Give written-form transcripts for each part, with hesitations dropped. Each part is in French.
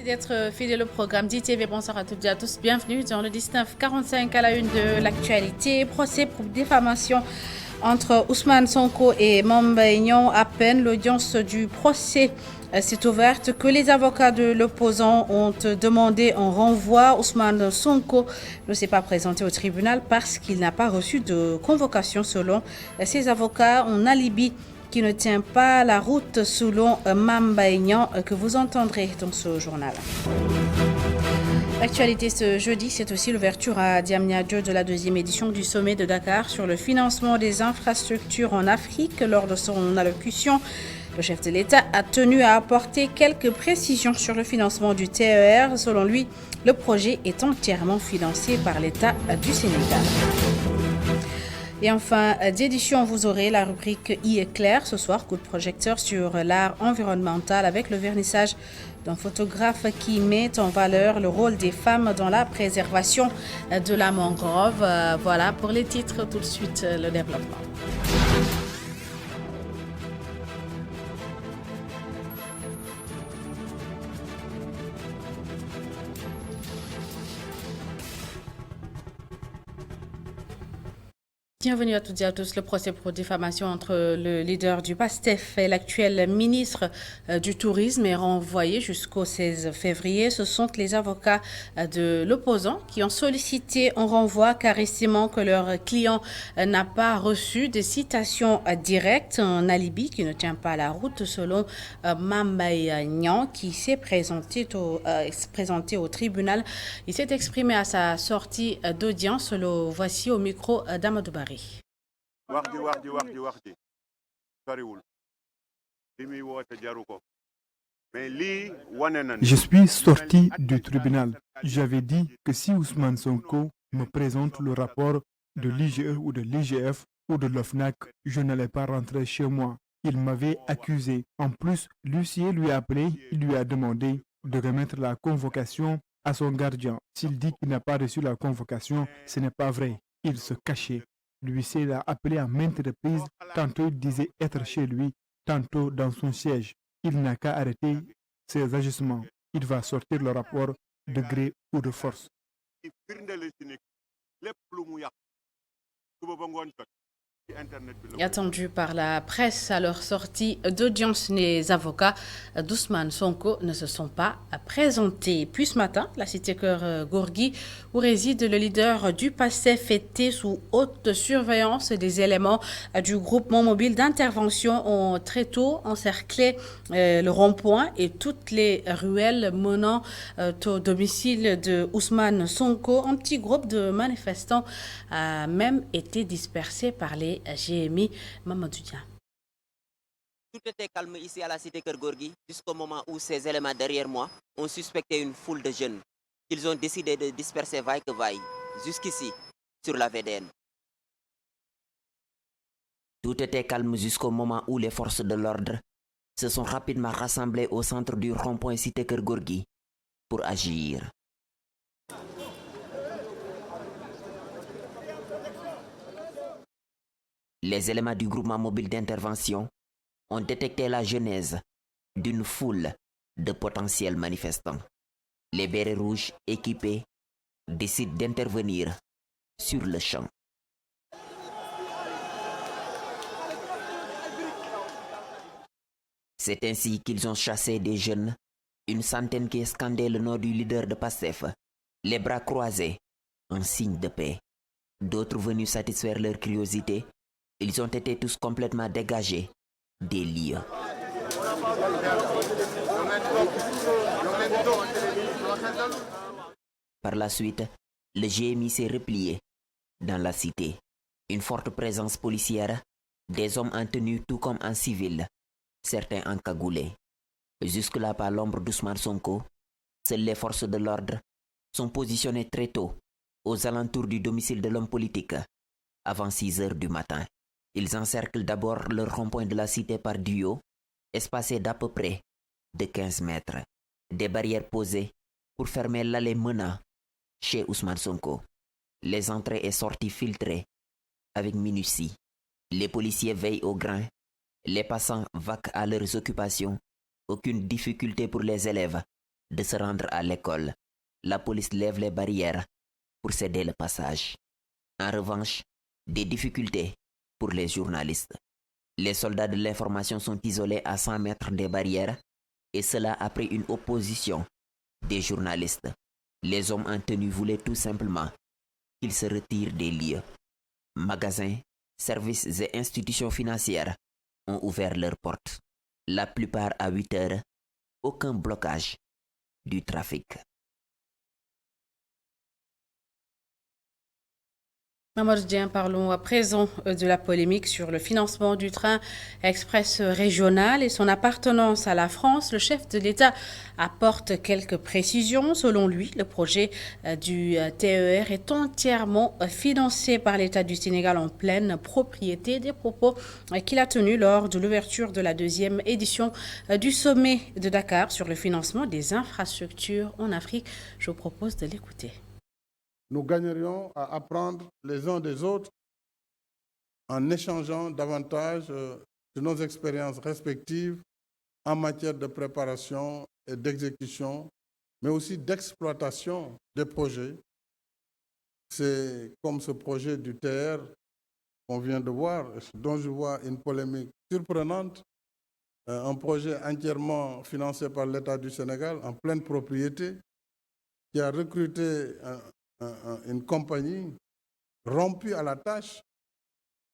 Merci d'être fidèle au programme d'ITV. Bonsoir à toutes et à tous. Bienvenue dans le 1945 à la une de l'actualité. Procès pour diffamation entre Ousmane Sonko et Mamba Aignan. À peine l'audience du procès s'est ouverte que les avocats de l'opposant ont demandé un renvoi. Ousmane Sonko ne s'est pas présenté au tribunal parce qu'il n'a pas reçu de convocation. Selon ses avocats, un alibi qui ne tient pas la route selon Mamba Aignan que vous entendrez dans ce journal. L'actualité ce jeudi, c'est aussi l'ouverture à Diamniadio de la deuxième édition du sommet de Dakar sur le financement des infrastructures en Afrique. Lors de son allocution, le chef de l'État a tenu à apporter quelques précisions sur le financement du TER. Selon lui, le projet est entièrement financé par l'État du Sénégal. Et enfin, d'édition, vous aurez la rubrique I est clair. Ce soir, coup de projecteur sur l'art environnemental avec le vernissage d'un photographe qui met en valeur le rôle des femmes dans la préservation de la mangrove. Voilà pour les titres. Tout de suite, le développement. Bienvenue à toutes et à tous. Le procès pour diffamation entre le leader du PASTEF et l'actuel ministre du Tourisme est renvoyé jusqu'au 16 février. Ce sont les avocats de l'opposant qui ont sollicité un renvoi car estimant que leur client n'a pas reçu des citations directes, un alibi qui ne tient pas la route selon Mamba Aignan qui s'est présenté au tribunal. Il s'est exprimé à sa sortie d'audience. Le voici au micro d'Amadou Barry. Je suis sorti du tribunal. J'avais dit que si Ousmane Sonko me présente le rapport de l'IGE ou de l'IGF ou de l'OFNAC, je n'allais pas rentrer chez moi. Il m'avait accusé. En plus, l'huissier lui a appelé, il lui a demandé de remettre la convocation à son gardien. S'il dit qu'il n'a pas reçu la convocation, ce n'est pas vrai. Il se cachait. L'huissier l'a appelé à maintes reprises. Tantôt il disait être chez lui, tantôt dans son siège. Il n'a qu'à arrêter ses agissements. Il va sortir le rapport de gré ou de force. Attendu par la presse à leur sortie d'audience, les avocats d'Ousmane Sonko ne se sont pas présentés. Puis ce matin, la cité cœur Gorgui, où réside le leader du PASTEF, était sous haute surveillance. Des éléments du groupement mobile d'intervention ont très tôt encerclé le rond-point et toutes les ruelles menant au domicile de Ousmane Sonko. Un petit groupe de manifestants a même été dispersé par les GMI. Mamadou Dia. Tout était calme ici à la cité Kergorgi jusqu'au moment où ces éléments derrière moi ont suspecté une foule de jeunes. Ils ont décidé de disperser vaille que vaille jusqu'ici sur la VDN. Tout était calme jusqu'au moment où les forces de l'ordre se sont rapidement rassemblées au centre du rond-point cité Kergorgi pour agir. Les éléments du groupement mobile d'intervention ont détecté la genèse d'une foule de potentiels manifestants. Les bérets rouges équipés décident d'intervenir sur le champ. C'est ainsi qu'ils ont chassé des jeunes, une centaine qui scandaient le nom du leader de PASTEF, les bras croisés, en signe de paix. D'autres venus satisfaire leur curiosité, ils ont été tous complètement dégagés des lieux. Par la suite, le GMI s'est replié dans la cité. Une forte présence policière, des hommes en tenue tout comme en civil, certains encagoulés. Jusque-là, par l'ombre d'Ousmane Sonko, seules les forces de l'ordre sont positionnées très tôt aux alentours du domicile de l'homme politique, avant 6 heures du matin. Ils encerclent d'abord le rond-point de la cité par duo, espacé d'à peu près de 15 mètres. Des barrières posées pour fermer l'allée menant chez Ousmane Sonko. Les entrées et sorties filtrées avec minutie. Les policiers veillent au grain. Les passants vaquent à leurs occupations. Aucune difficulté pour les élèves de se rendre à l'école, la police lève les barrières pour céder le passage. En revanche, des difficultés pour les journalistes. Les soldats de l'information sont isolés à 100 mètres des barrières, et cela après une opposition des journalistes. Les hommes en tenue voulaient tout simplement qu'ils se retirent des lieux. Magasins, services et institutions financières ont ouvert leurs portes. La plupart à 8 heures, aucun blocage du trafic. Mamadou Dieng, parlons à présent de la polémique sur le financement du train express régional et son appartenance à la France. Le chef de l'État apporte quelques précisions. Selon lui, le projet du TER est entièrement financé par l'État du Sénégal en pleine propriété, des propos qu'il a tenus lors de l'ouverture de la deuxième édition du sommet de Dakar sur le financement des infrastructures en Afrique. Je vous propose de l'écouter. Nous gagnerions à apprendre les uns des autres en échangeant davantage de nos expériences respectives en matière de préparation et d'exécution, mais aussi d'exploitation des projets. C'est comme ce projet du TER qu'on vient de voir, dont je vois une polémique surprenante, un projet entièrement financé par l'État du Sénégal en pleine propriété, qui a recruté une compagnie rompue à la tâche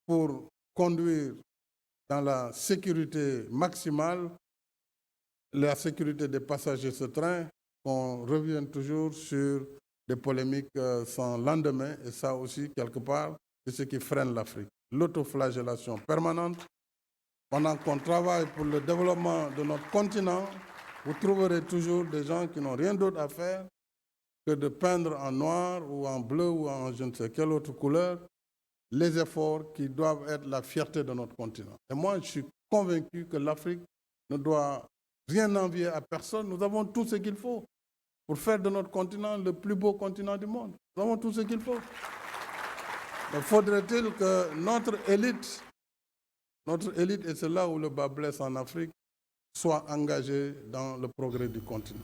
pour conduire dans la sécurité maximale, la sécurité des passagers de ce train, qu'on revienne toujours sur des polémiques sans lendemain, et ça aussi, quelque part, c'est ce qui freine l'Afrique. L'autoflagellation permanente. Pendant qu'on travaille pour le développement de notre continent, vous trouverez toujours des gens qui n'ont rien d'autre à faire que de peindre en noir ou en bleu ou en je ne sais quelle autre couleur les efforts qui doivent être la fierté de notre continent. Et moi, je suis convaincu que l'Afrique ne doit rien envier à personne. Nous avons tout ce qu'il faut pour faire de notre continent le plus beau continent du monde. Nous avons tout ce qu'il faut. Mais faudrait-il que notre élite, et c'est là où le bas blesse en Afrique, soit engagée dans le progrès du continent.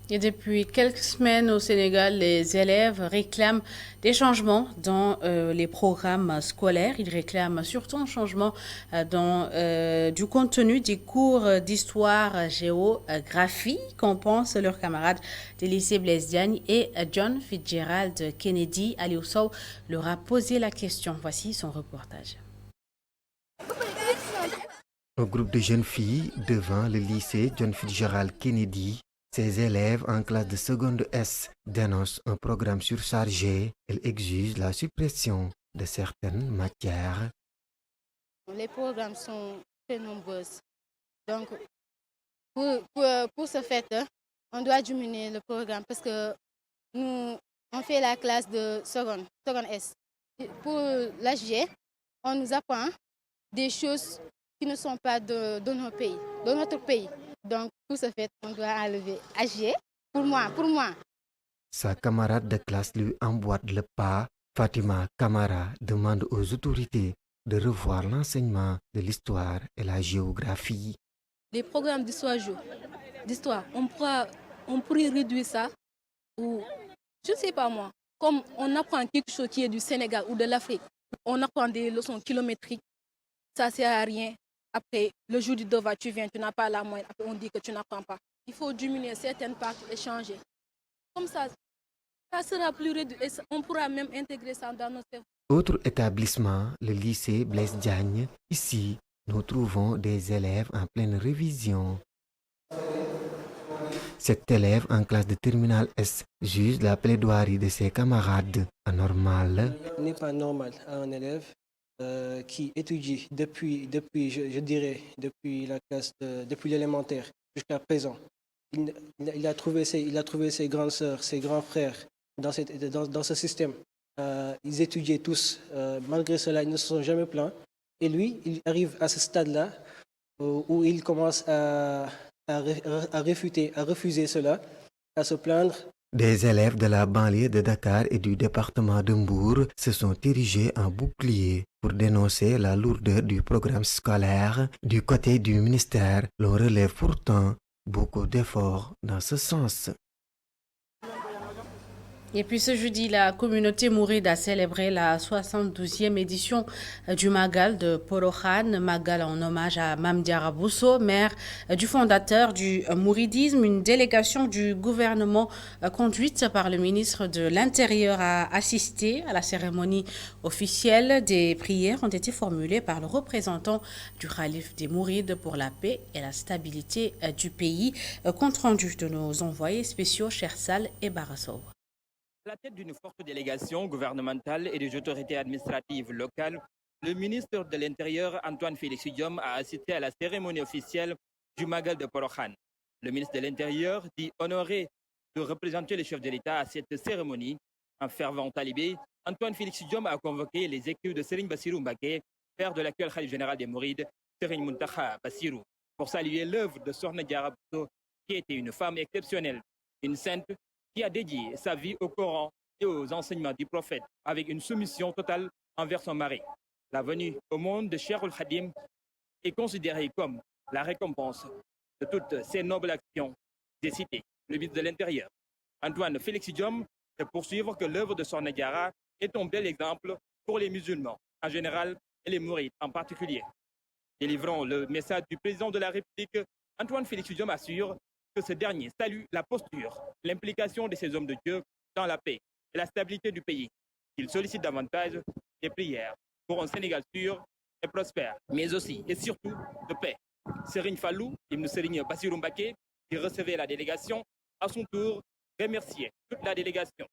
Et depuis quelques semaines au Sénégal, les élèves réclament des changements dans les programmes scolaires. Ils réclament surtout un changement dans du contenu des cours d'histoire, géographie, qu'en pensent leurs camarades des lycées Blaise Diagne et John Fitzgerald Kennedy. Aliou Sow leur a posé la question. Voici son reportage. Un groupe de jeunes filles devant le lycée John Fitzgerald Kennedy. Ces élèves en classe de seconde S dénoncent un programme surchargé. Elles exigent la suppression de certaines matières. Les programmes sont très nombreux. Donc, pour ce fait, on doit diminuer le programme parce que nous, on fait la classe de seconde S. Pour l'HG, on nous apprend des choses qui ne sont pas de notre pays. Donc, pour ce fait, on doit enlever HG. Pour moi. Sa camarade de classe lui emboîte le pas. Fatima Kamara demande aux autorités de revoir l'enseignement de l'histoire et la géographie. Les programmes d'histoire, on pourrait réduire ça, ou je ne sais pas moi, comme on apprend quelque chose qui est du Sénégal ou de l'Afrique, on apprend des leçons kilométriques, ça ne sert à rien. Après, le jour du devoir, tu viens, tu n'as pas la moyenne, après on dit que tu n'apprends pas. Il faut diminuer certaines parties et changer. Comme ça sera plus réduit et on pourra même intégrer ça dans nos cerveaux. Autre établissement, le lycée Blaise Diagne. Ici, nous trouvons des élèves en pleine révision. Cet élève en classe de terminale S juge la plaidoirie de ses camarades anormale. Ce n'est pas normal à un élève qui étudie depuis la classe, depuis l'élémentaire jusqu'à présent. Il a trouvé ses grandes sœurs, ses grands frères dans ce système. Ils étudiaient tous. Malgré cela, ils ne se sont jamais plaints. Et lui, il arrive à ce stade-là où il commence à refuser cela, à se plaindre. Des élèves de la banlieue de Dakar et du département de Mbour se sont érigés en bouclier pour dénoncer la lourdeur du programme scolaire. Du côté du ministère, l'on relève pourtant beaucoup d'efforts dans ce sens. Et puis ce jeudi, la communauté mouride a célébré la 72e édition du Magal de Porokhane. Magal en hommage à Mame Diarra Bousso, mère du fondateur du mouridisme. Une délégation du gouvernement conduite par le ministre de l'Intérieur a assisté à la cérémonie officielle. Des prières ont été formulées par le représentant du Khalif des Mourides pour la paix et la stabilité du pays. Compte rendu de nos envoyés spéciaux Chersal et Barasso. À la tête d'une forte délégation gouvernementale et des autorités administratives locales, le ministre de l'Intérieur, Antoine Félix Diome, a assisté à la cérémonie officielle du Magal de Porokhane. Le ministre de l'Intérieur dit honoré de représenter le chef de l'État à cette cérémonie. Un fervent talibé, Antoine Félix Diome a convoqué les équipes de Serigne Bassirou Mbacké, père de l'actuel Khalif général des Mourides, Serigne Mountakha Bassirou, pour saluer l'œuvre de Sokhna Diarra Bousso, qui était une femme exceptionnelle, une sainte, qui a dédié sa vie au Coran et aux enseignements du prophète avec une soumission totale envers son mari. La venue au monde de Cheikh Khadim est considérée comme la récompense de toutes ces nobles actions des cités. Le ministre de l'Intérieur, Antoine Félix Diome, de poursuivre que l'œuvre de Sokhna Diarra est un bel exemple pour les musulmans en général et les mourides en particulier. Délivrant le message du président de la République, Antoine Félix Diome assure que ce dernier salue la posture, l'implication de ces hommes de Dieu dans la paix et la stabilité du pays. Il sollicite davantage des prières pour un Sénégal sûr et prospère, mais aussi et surtout de paix. Serigne Fallou, Ibn Serigne Bassirou Mbacké, qui recevait la délégation, à son tour remerciait toute la délégation.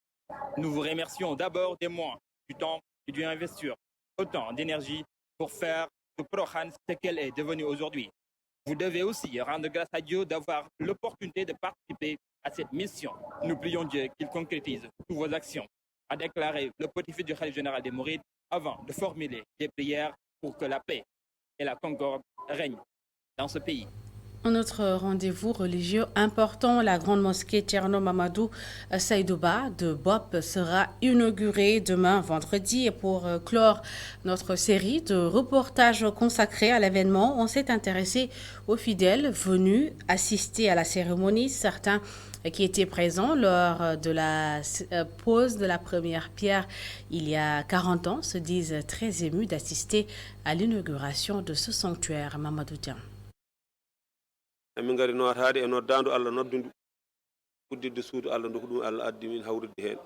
Nous vous remercions d'abord des mois, du temps et du investir autant d'énergie pour faire de Porokhane ce qu'elle est devenue aujourd'hui. Vous devez aussi rendre grâce à Dieu d'avoir l'opportunité de participer à cette mission. Nous prions Dieu qu'il concrétise toutes vos actions, a déclaré le pontife du Khalif général des Mourides avant de formuler des prières pour que la paix et la concorde règnent dans ce pays. Un autre rendez-vous religieux important, la grande mosquée Thierno Mamadou Saïdouba de Bop sera inaugurée demain vendredi. Et pour clore notre série de reportages consacrés à l'événement, on s'est intéressé aux fidèles venus assister à la cérémonie. Certains qui étaient présents lors de la pose de la première pierre il y a 40 ans se disent très émus d'assister à l'inauguration de ce sanctuaire. Mamadou Diam. Amin gari notade e noddandu Allah noddundu uddidde suudu Allah ndu ko ɗum Allah addi min hawrude heen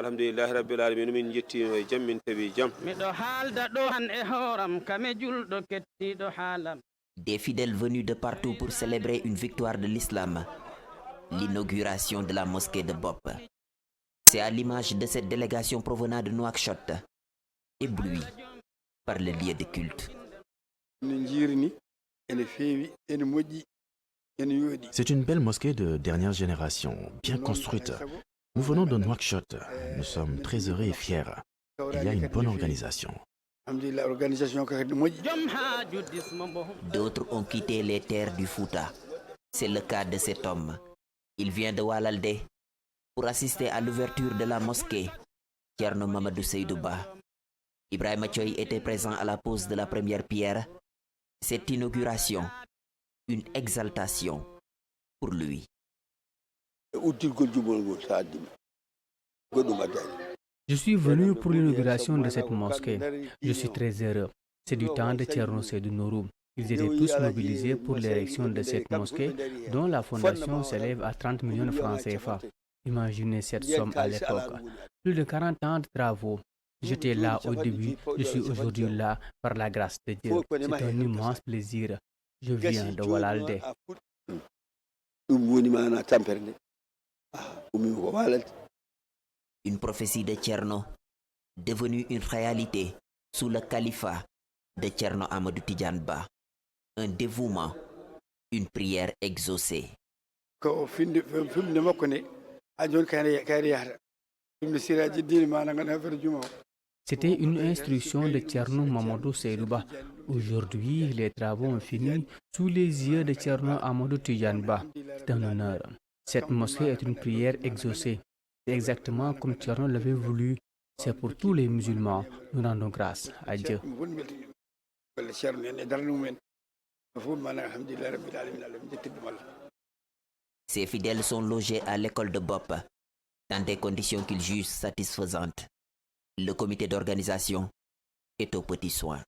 alhamdulillahi rabbil alamin min jettino e jam min tawi jam miɗo haalda ɗo han e hooram kame julɗo kettiɗo haalam. Des fidèles venus de partout pour célébrer une victoire de l'islam, l'inauguration de la mosquée de Bop. C'est à l'image de cette délégation provenant de Nouakchott, éblouie par le lieu de culte. C'est une belle mosquée de dernière génération, bien construite. Nous venons de Nouakchott. Nous sommes très heureux et fiers. Il y a une bonne organisation. D'autres ont quitté les terres du Fouta. C'est le cas de cet homme. Il vient de Walalde pour assister à l'ouverture de la mosquée Thierno Mamadou Saïdouba. Ibrahima Thioye était présent à la pose de la première pierre. Cette inauguration, une exaltation pour lui. Je suis venu pour l'inauguration de cette mosquée. Je suis très heureux. C'est du temps de Thierno Seydou Nourou. Ils étaient tous mobilisés pour l'érection de cette mosquée dont la fondation s'élève à 30 millions de francs CFA. Imaginez cette somme à l'époque. Plus de 40 ans de travaux. J'étais là au début, je suis aujourd'hui là par la grâce de Dieu. C'est un immense plaisir. Je viens de Walalde. Une prophétie de Thierno, devenue une réalité sous le califat de Thierno Amadou Tidiane Ba. Un dévouement, une prière exaucée. C'était une instruction de Thierno Mamadou Saïdouba. Aujourd'hui, les travaux ont fini sous les yeux de Thierno Amadou Tidiane Ba. C'est un honneur. Cette mosquée est une prière exaucée. C'est exactement comme Thierno l'avait voulu. C'est pour tous les musulmans. Nous rendons grâce à Dieu. Ces fidèles sont logés à l'école de Bop. dans des conditions qu'il juge satisfaisantes. Le comité d'organisation est aux petits soins.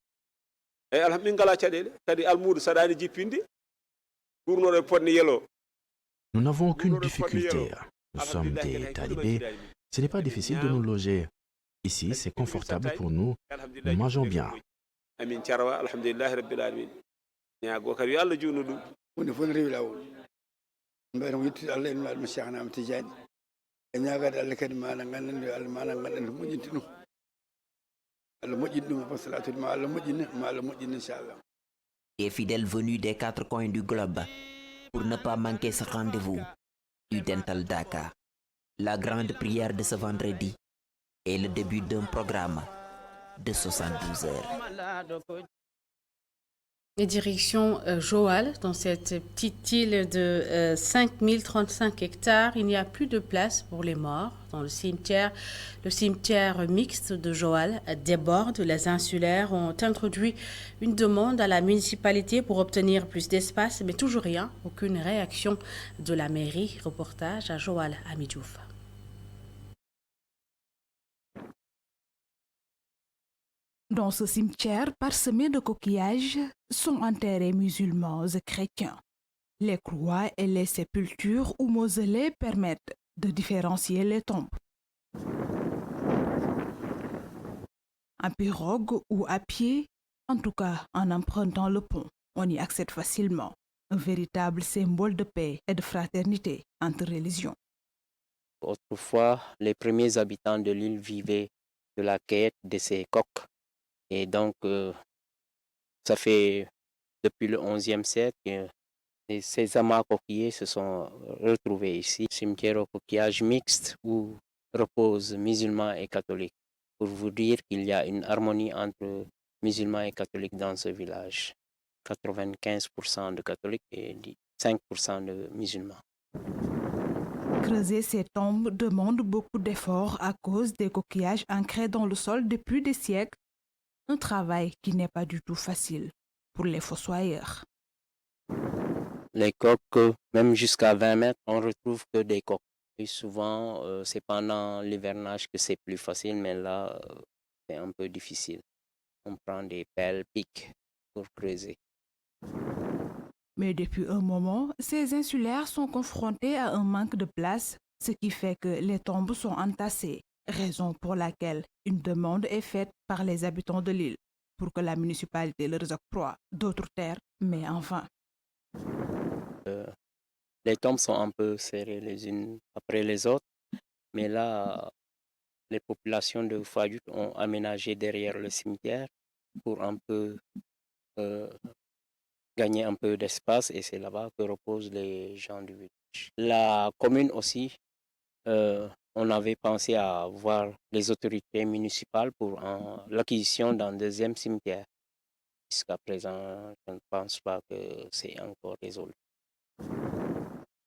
Nous n'avons aucune difficulté. Nous sommes des talibés. Ce n'est pas difficile de nous loger. Ici, c'est confortable pour nous. Nous mangeons bien. Les fidèles venus des 4 coins du globe pour ne pas manquer ce rendez-vous du Dental Dakar. La grande prière de ce vendredi est le début d'un programme de 72 heures. Et direction Joal, dans cette petite île de 5035 hectares, il n'y a plus de place pour les morts dans le cimetière. Le cimetière mixte de Joal déborde. Les insulaires ont introduit une demande à la municipalité pour obtenir plus d'espace, mais toujours rien, aucune réaction de la mairie. Reportage à Joal, Ami Diouf. Dans ce cimetière parsemé de coquillages sont enterrés musulmans et chrétiens. Les croix et les sépultures ou mausolées permettent de différencier les tombes. En pirogue ou à pied, en tout cas en empruntant le pont, on y accède facilement. Un véritable symbole de paix et de fraternité entre religions. Autrefois, les premiers habitants de l'île vivaient de la quête de ces coques. Et donc, ça fait depuis le XIe siècle que ces amas coquillers se sont retrouvés ici. Cimetière au coquillage mixte où reposent musulmans et catholiques. Pour vous dire qu'il y a une harmonie entre musulmans et catholiques dans ce village. 95% de catholiques et 5% de musulmans. Creuser ces tombes demande beaucoup d'efforts à cause des coquillages ancrés dans le sol depuis des siècles. Un travail qui n'est pas du tout facile pour les fossoyeurs. Les coques, même jusqu'à 20 mètres, on retrouve que des coques. Et souvent, c'est pendant l'hivernage que c'est plus facile, mais là, c'est un peu difficile. On prend des pelles, pics pour creuser. Mais depuis un moment, ces insulaires sont confrontés à un manque de place, ce qui fait que les tombes sont entassées. Raison pour laquelle une demande est faite par les habitants de l'île pour que la municipalité leur octroie d'autres terres, mais enfin. Les tombes sont un peu serrées les unes après les autres, mais là, les populations de Fayut ont aménagé derrière le cimetière pour un peu gagner un peu d'espace et c'est là-bas que reposent les gens du village. La commune aussi, on avait pensé à voir les autorités municipales pour l'acquisition d'un deuxième cimetière. Jusqu'à présent, je ne pense pas que c'est encore résolu.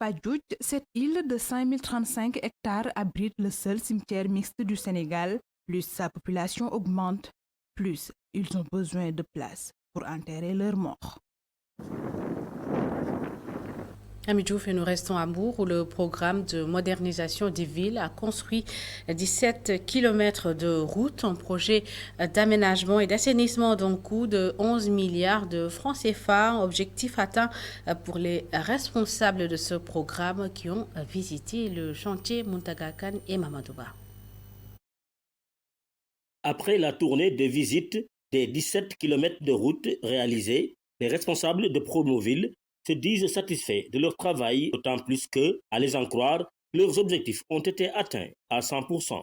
Fayut, cette île de 5035 hectares abrite le seul cimetière mixte du Sénégal. Plus sa population augmente, plus ils ont besoin de place pour enterrer leurs morts. Ami Diouf, et nous restons à Bourg où le programme de modernisation des villes a construit 17 km de routes, un projet d'aménagement et d'assainissement d'un coût de 11 milliards de francs CFA. Objectif atteint pour les responsables de ce programme qui ont visité le chantier Muntaga Kane et Mamadouba. Après la tournée de visite des 17 km de routes réalisées, les responsables de Promoville se disent satisfaits de leur travail, d'autant plus que, à les en croire, leurs objectifs ont été atteints à 100%.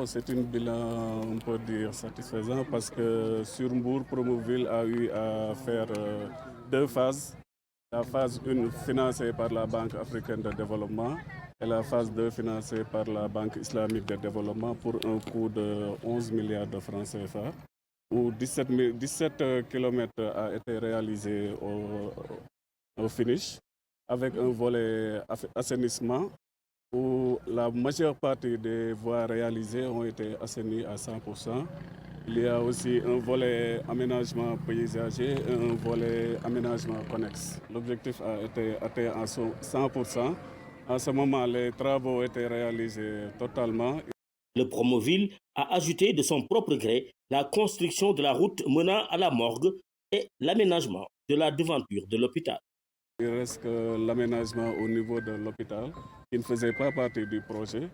C'est une bilan, on peut dire, satisfaisant parce que sur Mbour, Promoville a eu à faire 2 phases. La phase 1 financée par la Banque africaine de développement et la phase 2 financée par la Banque islamique de développement pour un coût de 11 milliards de francs CFA, où 17 km a été réalisé au finish, avec un volet assainissement où la majeure partie des voies réalisées ont été assainies à 100%. Il y a aussi un volet aménagement paysager et un volet aménagement connexe. L'objectif a été atteint à 100%. À ce moment, les travaux étaient réalisés totalement. Le Promoville a ajouté de son propre gré la construction de la route menant à la morgue et l'aménagement de la devanture de l'hôpital. Il reste que l'aménagement au niveau de l'hôpital qui ne faisait pas partie du projet,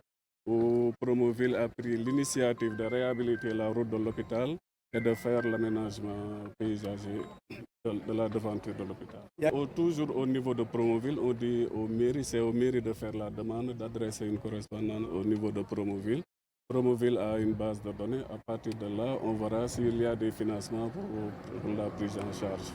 où Promoville a pris l'initiative de réhabiliter la route de l'hôpital et de faire l'aménagement paysager de la devanture de l'hôpital. Toujours au niveau de Promoville, on dit au mairie, c'est au mairie de faire la demande, d'adresser une correspondance au niveau de Promoville. Promoville a une base de données. À partir de là, on verra s'il y a des financements pour la prise en charge.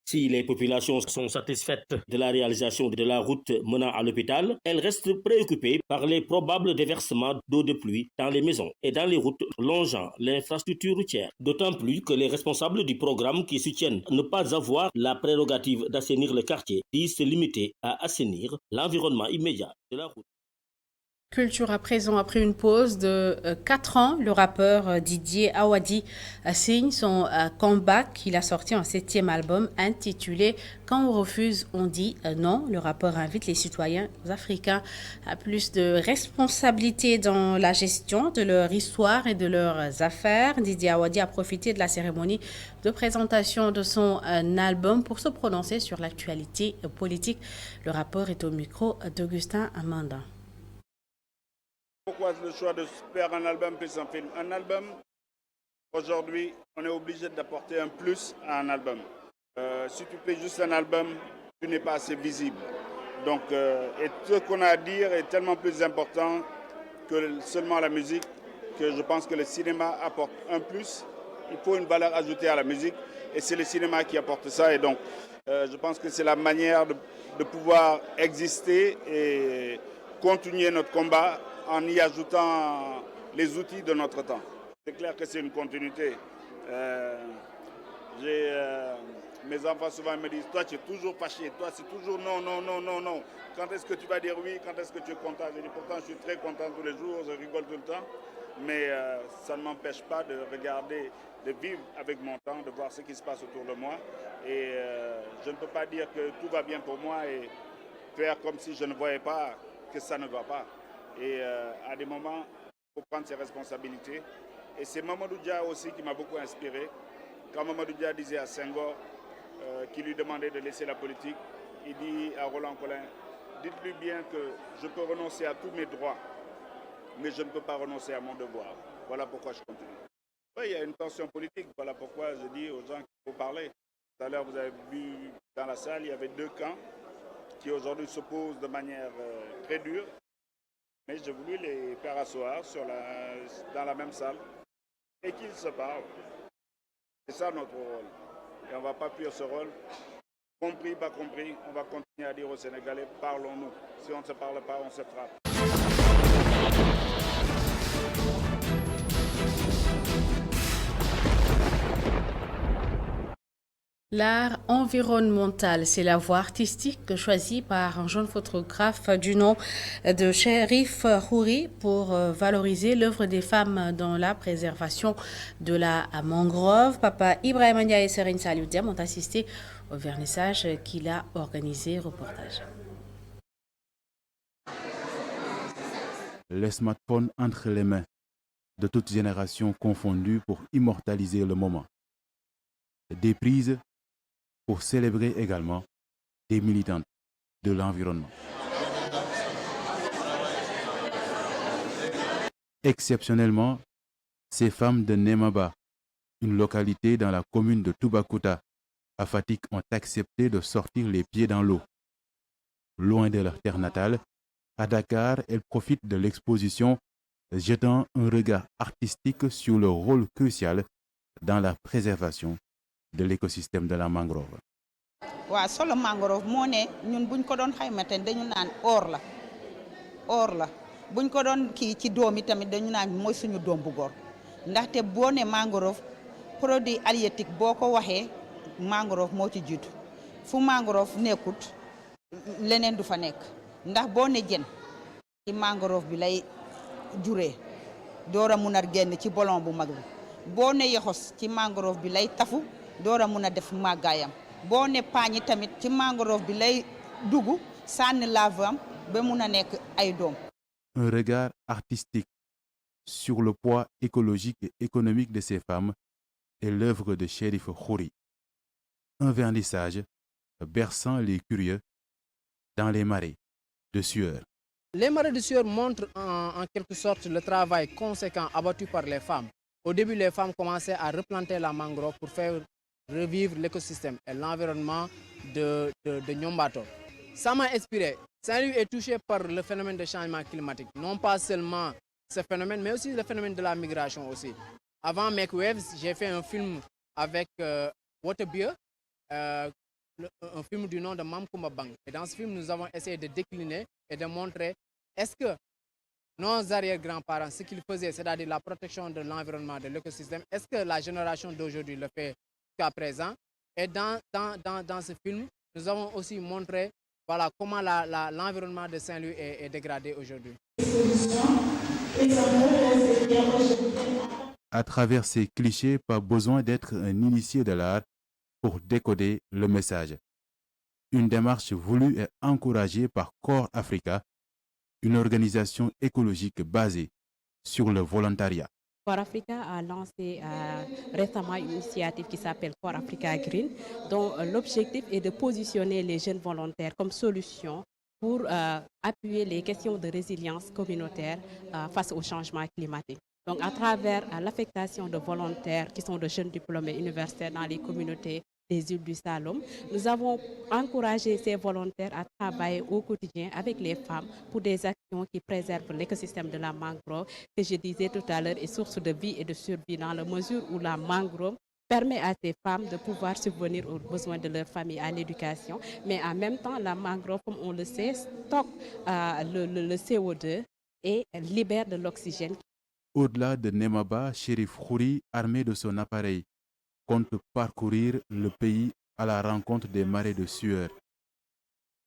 Si les populations sont satisfaites de la réalisation de la route menant à l'hôpital, elles restent préoccupées par les probables déversements d'eau de pluie dans les maisons et dans les routes longeant l'infrastructure routière. D'autant plus que les responsables du programme qui soutiennent ne pas avoir la prérogative d'assainir le quartier disent se limiter à assainir l'environnement immédiat de la route. Culture à présent, après une pause de 4 ans, le rappeur Didier Awadi signe son comeback. Il a sorti un 7e album intitulé « Quand on refuse, on dit non ». Le rappeur invite les citoyens africains à plus de responsabilité dans la gestion de leur histoire et de leurs affaires. Didier Awadi a profité de la cérémonie de présentation de son album pour se prononcer sur l'actualité politique. Le rappeur est au micro d'Augustin Amanda. Pourquoi le choix de faire un album plus un film? Un album, aujourd'hui, on est obligé d'apporter un plus à un album. Si tu fais juste un album, tu n'es pas assez visible. Donc, et ce qu'on a à dire est tellement plus important que seulement la musique, que je pense que le cinéma apporte un plus. Il faut une valeur ajoutée à la musique, et c'est le cinéma qui apporte ça. Et donc, je pense que c'est la manière de pouvoir exister et continuer notre combat en y ajoutant les outils de notre temps. C'est clair que c'est une continuité. Mes enfants souvent me disent, toi tu es toujours fâché, toi c'est toujours non, non, non, non, non. Quand est-ce que tu vas dire oui, quand est-ce que tu es content? Je dis pourtant je suis très content tous les jours, je rigole tout le temps. Mais ça ne m'empêche pas de regarder, de vivre avec mon temps, de voir ce qui se passe autour de moi. Et je ne peux pas dire que tout va bien pour moi et faire comme si je ne voyais pas que ça ne va pas. Et à des moments, il faut prendre ses responsabilités. Et c'est Mamadou Dia aussi qui m'a beaucoup inspiré. Quand Mamadou Dia disait à Senghor, qui lui demandait de laisser la politique, il dit à Roland Collin, dites-lui bien que je peux renoncer à tous mes droits, mais je ne peux pas renoncer à mon devoir. Voilà pourquoi je continue. Oui, il y a une tension politique, voilà pourquoi je dis aux gens qu'il faut parler. Tout à l'heure, vous avez vu dans la salle, il y avait 2 camps qui aujourd'hui s'opposent de manière très dure. Mais j'ai voulu les faire asseoir dans la même salle et qu'ils se parlent. C'est ça notre rôle. Et on ne va pas fuir ce rôle. Compris, pas compris, on va continuer à dire aux Sénégalais, parlons-nous. Si on ne se parle pas, on se frappe. L'art environnemental, c'est la voie artistique choisie par un jeune photographe du nom de Cherif Houri pour valoriser l'œuvre des femmes dans la préservation de la mangrove. Papa Ibrahim Ania et Serine Salioudiam ont assisté au vernissage qu'il a organisé. Reportage. Les smartphones entre les mains de toutes générations confondues pour immortaliser le moment. Des prises pour célébrer également des militantes de l'environnement. Exceptionnellement, ces femmes de Nemaba, une localité dans la commune de Toubacouta, à Fatick, ont accepté de sortir les pieds dans l'eau. Loin de leur terre natale, à Dakar, elles profitent de l'exposition, jetant un regard artistique sur le rôle crucial dans la préservation de l'écosystème de la mangrove. Wa solo mangrove moo ne ñun buñ ko doon xaymate dañu naan or la buñ ko doon kii ci doom yi tamit dañu naan mooy suñu doom bu góor ndaxte boo ne mangrove produit halieutique boo ko waxee mangrove moo ci jiitu fu mangrove nekkut leneen du fa nekk ndax boo ne jën ci mangrove bi lay juree door a mun a génn ci bolon bu mag bi boo ne yoxos ci mangrove bi lay tafu door a mun a def màggaayam boo ne paañi tamit ci mangrove bi lay dugg sànni lavam ba mun a nekk ay doom. Un regard artistique sur le poids écologique et économique de ces femmes est l'œuvre de Cherif Khouri. Un vernissage berçant les curieux dans les marais de Sueur. Les marais de Sueur montrent en quelque sorte le travail conséquent abattu par les femmes. Au début, les femmes commençaient à replanter la mangrove pour faire revivre l'écosystème et l'environnement de Nyombato. Ça m'a inspiré. Saint-Louis est touché par le phénomène de changement climatique. Non pas seulement ce phénomène, mais aussi le phénomène de la migration aussi. Avant Make Waves, j'ai fait un film avec Waterbeer, un film du nom de Mam Koumba Bang. Et dans ce film, nous avons essayé de décliner et de montrer est-ce que nos arrière-grands-parents, ce qu'ils faisaient, c'est-à-dire la protection de l'environnement, de l'écosystème, est-ce que la génération d'aujourd'hui le fait jusqu'à présent? Et dans ce film, nous avons aussi montré comment l'environnement de Saint-Louis est dégradé aujourd'hui. À travers ces clichés, pas besoin d'être un initié de l'art pour décoder le message. Une démarche voulue et encouragée par Core Africa, une organisation écologique basée sur le volontariat. Core Africa a lancé récemment une initiative qui s'appelle Core Africa Green, dont l'objectif est de positionner les jeunes volontaires comme solution pour appuyer les questions de résilience communautaire face au changement climatique. Donc à travers l'affectation de volontaires qui sont de jeunes diplômés universitaires dans les communautés des îles du Saloum, nous avons encouragé ces volontaires à travailler au quotidien avec les femmes pour des actions qui préservent l'écosystème de la mangrove, que je disais tout à l'heure, est source de vie et de survie dans la mesure où la mangrove permet à ces femmes de pouvoir subvenir aux besoins de leur famille, à l'éducation, mais en même temps, la mangrove, comme on le sait, stocke le CO2 et libère de l'oxygène. Au-delà de Nemaba, Cherif Khouri, armé de son appareil, compte parcourir le pays à la rencontre des marais de Sueur.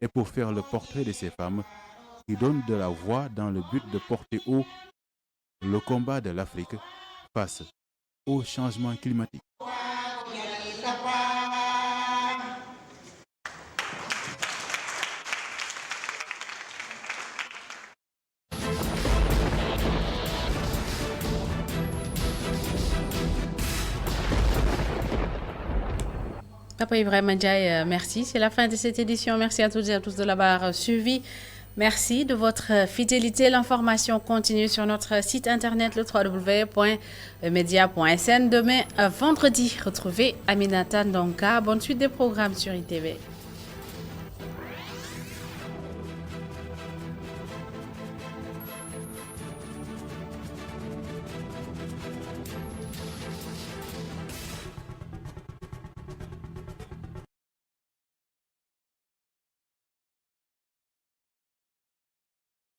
Et pour faire le portrait de ces femmes, il donne de la voix dans le but de porter haut le combat de l'Afrique face au changement climatique. Papa Ibrahima Ndiaye, merci. C'est la fin de cette édition. Merci à toutes et à tous de l'avoir suivi. Merci de votre fidélité. L'information continue sur notre site internet le www.media.sn. Demain, vendredi, retrouvez Aminata Ndonka. Bonne suite des programmes sur ITV.